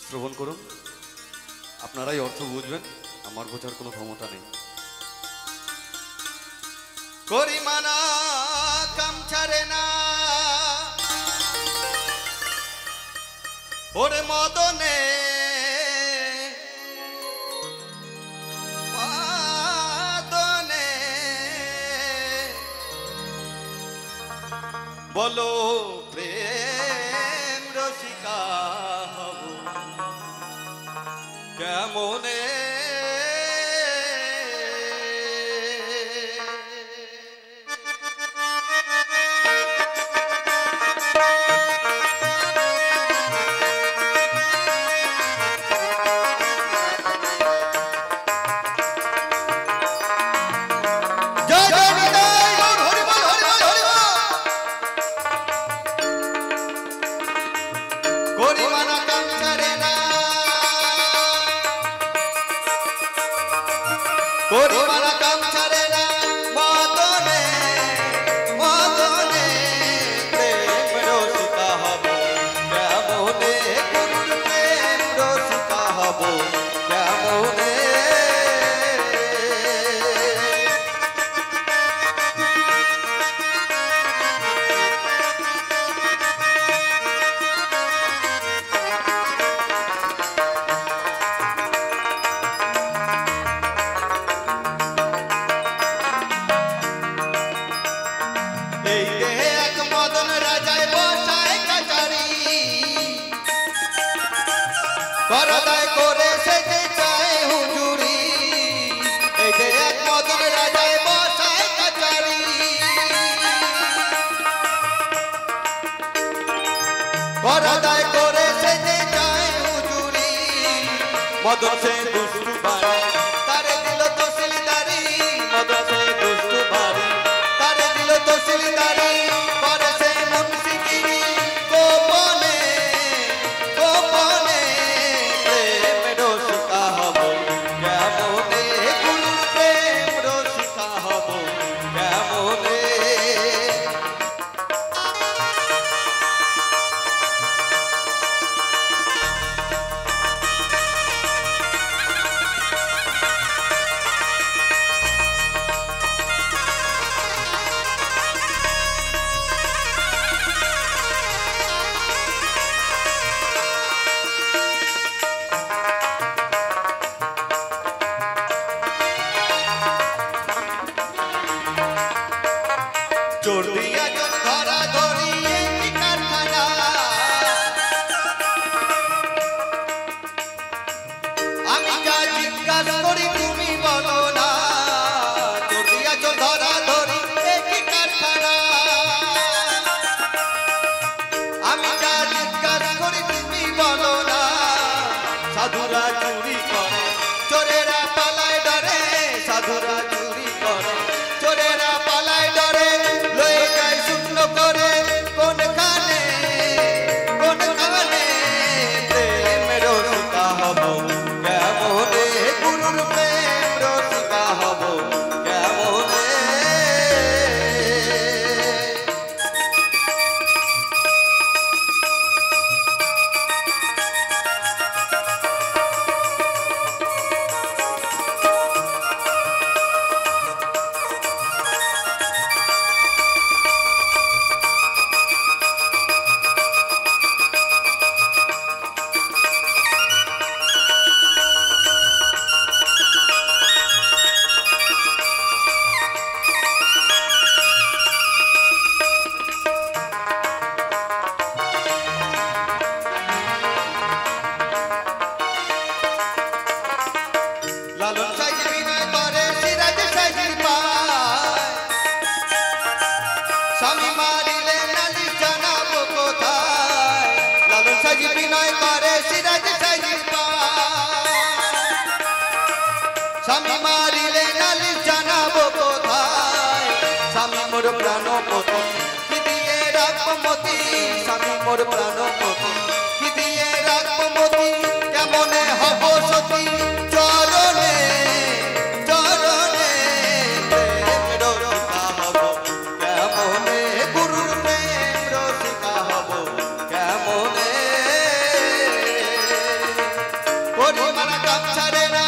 শ্রবণ করুন, আপনারাই অর্থ বুঝবেন, আমার বোঝার কোনো ক্ষমতা নেই। করিমানা কাম ছাড়ে না ওরে মদনে মদনে বলো প্রেম রসিকা হব কেমনে করিমানা কাম ছাড়ে না মদনে মদনে প্রেম রসিকা হব কেমনে গুরুর প্রেম রসিকা হব কেমনে করদায় করে সেজে চায় হুজুরি এই যে এক মদন রাজায় বসায় কাচারি করদায় করে সেজে চায় হুজুরি মদন সে দুষ্টু বাড়ি তারে দিল তহসিলদারি মদন সে দুষ্টু বাড়ি তারে দিল তহসিলদারি করে সে মুন্সিগিরি গোপনে গোপনে চোর দিয়া জন ধরা ধরি এই কারখানা আমি যা জিজ্ঞাসা করি তুমি বলো না চোর দিয়া জন ধরা ধরি এই কারখানা আমি যা জিজ্ঞাসা করি তুমি বলো না সাধুরা চুরি করে চোরেরা পালায় ডরে সাধুরা চুরি করে চোরেরা পালায় ডরে করে কোনখানে কোনখানে প্রেম রসিকা হব কেমনে গুরুর প্রেম রসিকা হব কেমনে লালন সাইজ বিনয় করে সিরাজ সাইজ পায় স্বামী মারিলে নালিশ জানাবো কোথায় লালন সাইজ বিনয় করে সিরাজ সাইজ পায় স্বামী মারিলে নালিশ জানাবো কোথায় স্বামী মোর প্রাণপতি কি দিয়ে রাখবো মতি স্বামী মোর প্রাণপতি কি দিয়ে রাখবো মতি কেমনে হব সতী চরণে চরণে প্রেম রসিকা হব কেমনে গুরুর প্রেম রসিকা হব কেমনে কাম ছাড়ে না